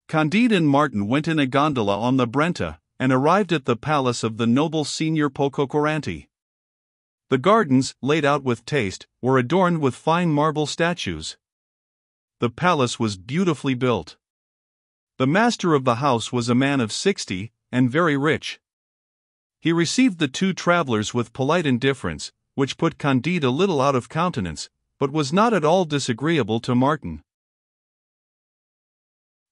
Candide and Martin went in a gondola on the Brenta, and arrived at the palace of the noble Signor Pococurante. The gardens, laid out with taste, were adorned with fine marble statues. The palace was beautifully built. The master of the house was a man of 60, and very rich. He received the two travelers with polite indifference, which put Candide a little out of countenance, but was not at all disagreeable to Martin.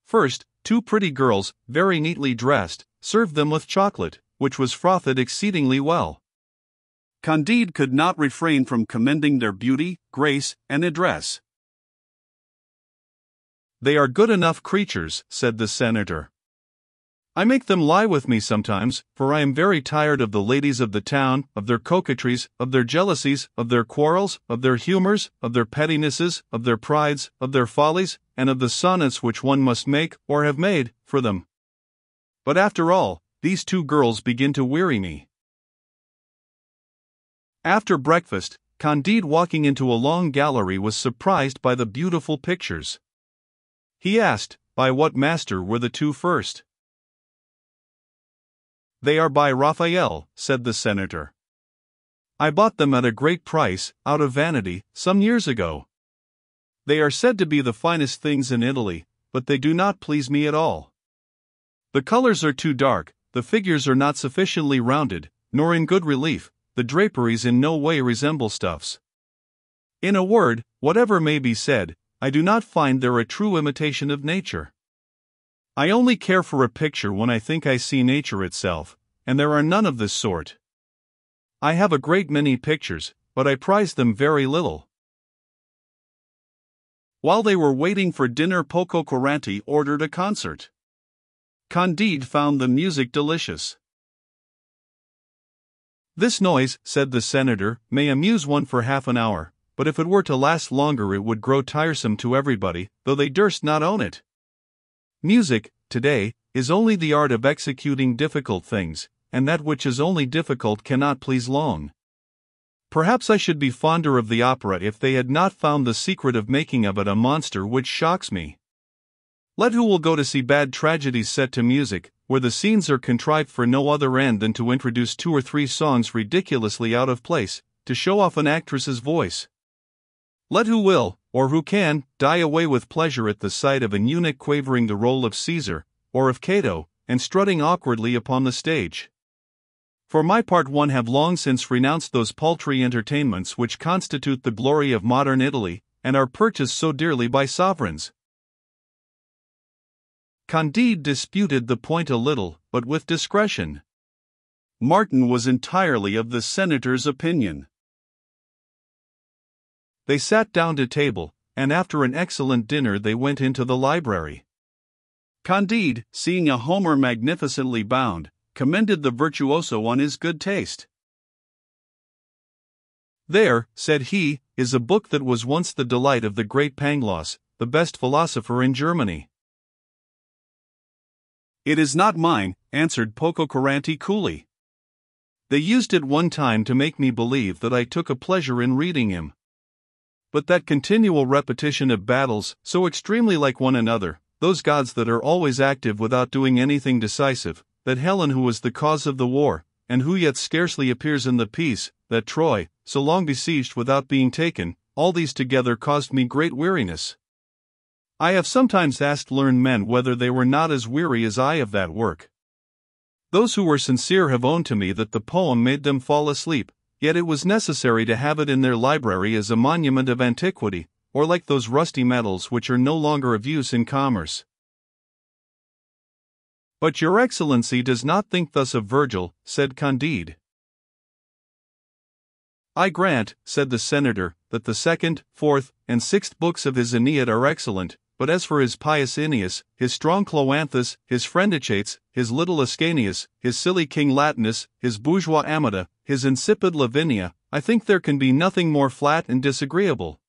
First, two pretty girls, very neatly dressed, served them with chocolate, which was frothed exceedingly well. Candide could not refrain from commending their beauty, grace, and address. "They are good enough creatures," said the senator. "I make them lie with me sometimes, for I am very tired of the ladies of the town, of their coquetries, of their jealousies, of their quarrels, of their humors, of their pettinesses, of their prides, of their follies, and of the sonnets which one must make, or have made, for them. But after all, these two girls begin to weary me." After breakfast, Candide, walking into a long gallery, was surprised by the beautiful pictures. He asked, by what master were the two first? "They are by Raphael," said the senator. "I bought them at a great price, out of vanity, some years ago. They are said to be the finest things in Italy, but they do not please me at all. The colors are too dark, the figures are not sufficiently rounded, nor in good relief, the draperies in no way resemble stuffs. In a word, whatever may be said, I do not find there a true imitation of nature. I only care for a picture when I think I see nature itself, and there are none of this sort. I have a great many pictures, but I prize them very little." While they were waiting for dinner, Pococurante ordered a concert. Candide found the music delicious. "This noise," said the senator, "may amuse one for half an hour, but if it were to last longer it would grow tiresome to everybody, though they durst not own it. Music, today, is only the art of executing difficult things, and that which is only difficult cannot please long. Perhaps I should be fonder of the opera if they had not found the secret of making of it a monster which shocks me. Let who will go to see bad tragedies set to music, where the scenes are contrived for no other end than to introduce 2 or 3 songs ridiculously out of place, to show off an actress's voice. Let who will, or who can, die away with pleasure at the sight of an eunuch quavering the role of Caesar, or of Cato, and strutting awkwardly upon the stage. For my part, one have long since renounced those paltry entertainments which constitute the glory of modern Italy, and are purchased so dearly by sovereigns." Candide disputed the point a little, but with discretion. Martin was entirely of the senator's opinion. They sat down to table, and after an excellent dinner they went into the library. Candide, seeing a Homer magnificently bound, commended the virtuoso on his good taste. "There," said he, "is a book that was once the delight of the great Pangloss, the best philosopher in Germany." "It is not mine," answered Pococurante coolly. "They used it one time to make me believe that I took a pleasure in reading him. But that continual repetition of battles, so extremely like one another, those gods that are always active without doing anything decisive, that Helen who was the cause of the war, and who yet scarcely appears in the piece, that Troy, so long besieged without being taken, all these together caused me great weariness. I have sometimes asked learned men whether they were not as weary as I of that work. Those who were sincere have owned to me that the poem made them fall asleep, yet it was necessary to have it in their library as a monument of antiquity, or like those rusty metals which are no longer of use in commerce." "But your Excellency does not think thus of Virgil," said Candide. "I grant," said the senator, "that the 2nd, 4th, and 6th books of his Aeneid are excellent, but as for his pious Aeneas, his strong Cloanthus, his friend Achates, his little Ascanius, his silly King Latinus, his bourgeois Amata, his insipid Lavinia, I think there can be nothing more flat and disagreeable.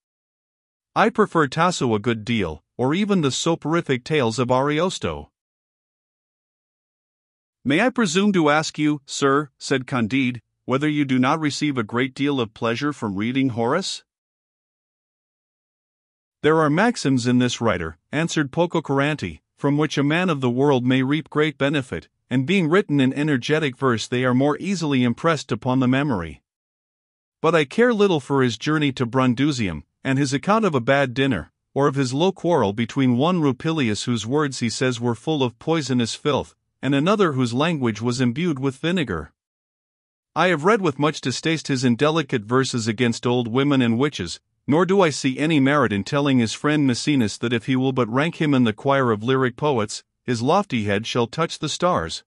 I prefer Tasso a good deal, or even the soporific tales of Ariosto." "May I presume to ask you, sir," said Candide, "whether you do not receive a great deal of pleasure from reading Horace?" "There are maxims in this writer," answered Pococurante, from which a man of the world may reap great benefit, and being written in energetic verse they are more easily impressed upon the memory. But I care little for his journey to Brundusium, and his account of a bad dinner, or of his low quarrel between one Rupilius whose words he says were full of poisonous filth, and another whose language was imbued with vinegar. I have read with much distaste his indelicate verses against old women and witches, nor do I see any merit in telling his friend Maecenas that if he will but rank him in the choir of lyric poets, his lofty head shall touch the stars.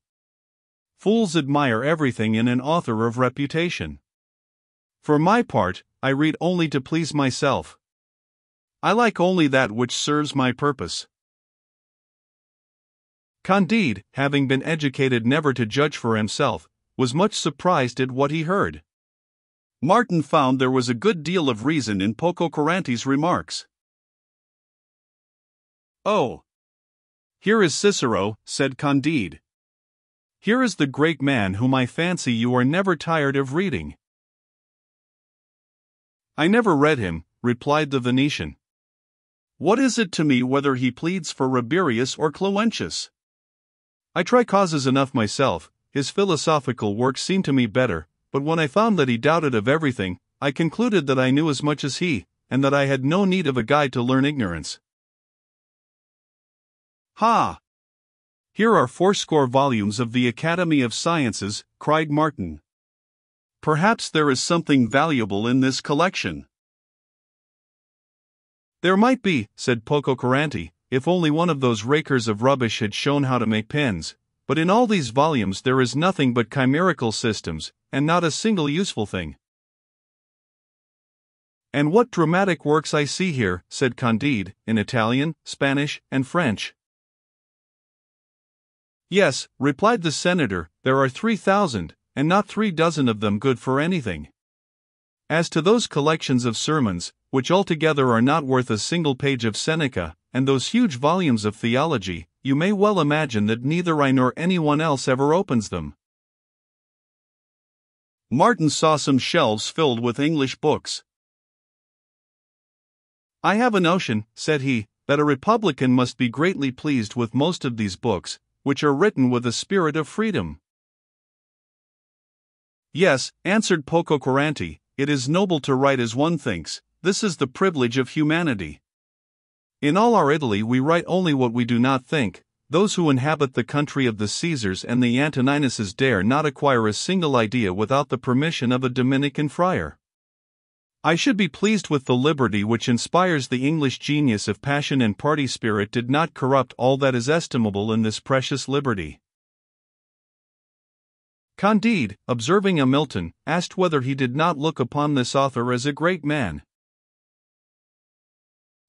Fools admire everything in an author of reputation. For my part, I read only to please myself. I like only that which serves my purpose. Candide, having been educated never to judge for himself, was much surprised at what he heard. Martin found there was a good deal of reason in Pococurrante's remarks. "Oh, here is Cicero," said Candide. "Here is the great man whom I fancy you are never tired of reading." "I never read him," replied the Venetian. "What is it to me whether he pleads for Rabirius or Cluentius? I try causes enough myself. His philosophical works seemed to me better, but when I found that he doubted of everything, I concluded that I knew as much as he, and that I had no need of a guide to learn ignorance." "Ha! Here are 80 volumes of the Academy of Sciences," cried Martin. "Perhaps there is something valuable in this collection." "There might be," said Pococurrante, "if only one of those rakers of rubbish had shown how to make pens. But in all these volumes there is nothing but chimerical systems, and not a single useful thing." "And what dramatic works I see here," said Candide, "in Italian, Spanish, and French." "Yes," replied the senator, "there are 3,000, and not 36 of them good for anything. As to those collections of sermons, which altogether are not worth a single page of Seneca, and those huge volumes of theology, you may well imagine that neither I nor anyone else ever opens them." Martin saw some shelves filled with English books. "I have a notion," said he, "that a republican must be greatly pleased with most of these books, which are written with a spirit of freedom." "Yes," answered Pococurrante, "it is noble to write as one thinks. This is the privilege of humanity. In all our Italy we write only what we do not think. Those who inhabit the country of the Caesars and the Antoninuses dare not acquire a single idea without the permission of a Dominican friar. I should be pleased with the liberty which inspires the English genius if passion and party spirit did not corrupt all that is estimable in this precious liberty." Candide, observing a Milton, asked whether he did not look upon this author as a great man.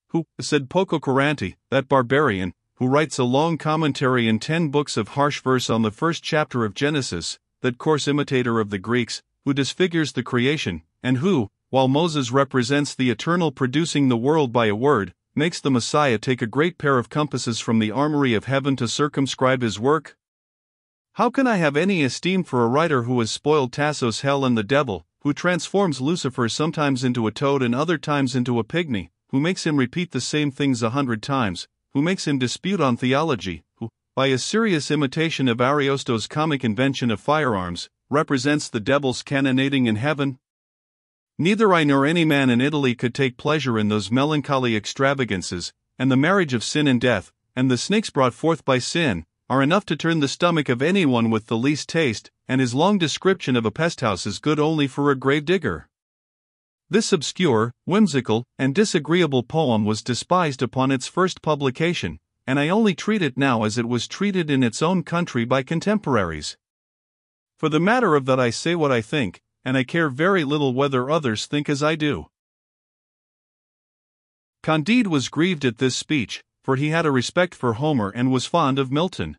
"Who," said Pococurrante, "that barbarian, who writes a long commentary in 10 books of harsh verse on the first chapter of Genesis, that coarse imitator of the Greeks, who disfigures the creation, and who, while Moses represents the eternal producing the world by a word, makes the Messiah take a great pair of compasses from the armory of heaven to circumscribe his work? How can I have any esteem for a writer who has spoiled Tasso's hell and the devil, who transforms Lucifer sometimes into a toad and other times into a pygmy, who makes him repeat the same things 100 times, who makes him dispute on theology, who, by a serious imitation of Ariosto's comic invention of firearms, represents the devil's cannonading in heaven? Neither I nor any man in Italy could take pleasure in those melancholy extravagances, and the marriage of sin and death, and the snakes brought forth by sin, are enough to turn the stomach of anyone with the least taste, and his long description of a pesthouse is good only for a grave digger. This obscure, whimsical, and disagreeable poem was despised upon its first publication, and I only treat it now as it was treated in its own country by contemporaries. For the matter of that I say what I think, and I care very little whether others think as I do." Candide was grieved at this speech, for he had a respect for Homer and was fond of Milton.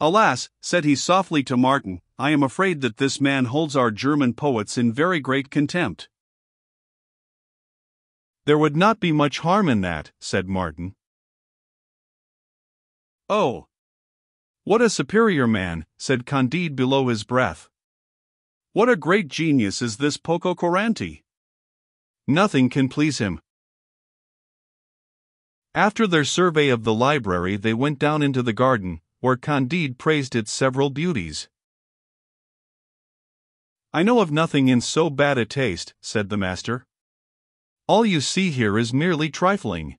"Alas," said he softly to Martin, "I am afraid that this man holds our German poets in very great contempt." "There would not be much harm in that," said Martin. "Oh, what a superior man," said Candide below his breath. "What a great genius is this Pococurrante! Nothing can please him." After their survey of the library, they went down into the garden, where Candide praised its several beauties. "I know of nothing in so bad a taste," said the master. "All you see here is merely trifling.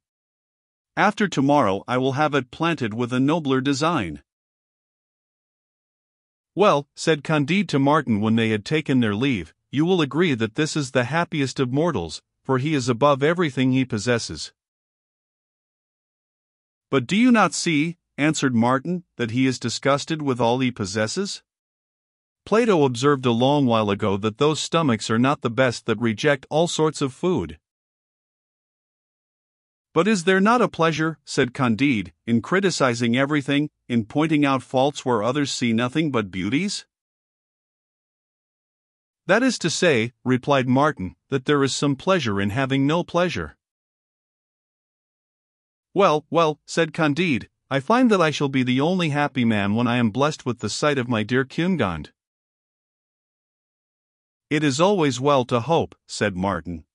After tomorrow I will have it planted with a nobler design." "Well," said Candide to Martin when they had taken their leave, "you will agree that this is the happiest of mortals, for he is above everything he possesses." "But do you not see," answered Martin, "that he is disgusted with all he possesses? Plato observed a long while ago that those stomachs are not the best that reject all sorts of food." "But is there not a pleasure," said Candide, "in criticizing everything, in pointing out faults where others see nothing but beauties?" "That is to say," replied Martin, "that there is some pleasure in having no pleasure." "Well, well," said Candide, "I find that I shall be the only happy man when I am blessed with the sight of my dear Cundinde." "It is always well to hope," said Martin.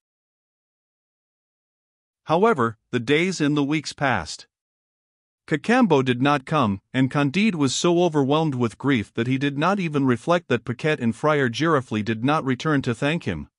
However, the days and the weeks passed. Cacambo did not come, and Candide was so overwhelmed with grief that he did not even reflect that Paquette and Friar Giroflée did not return to thank him.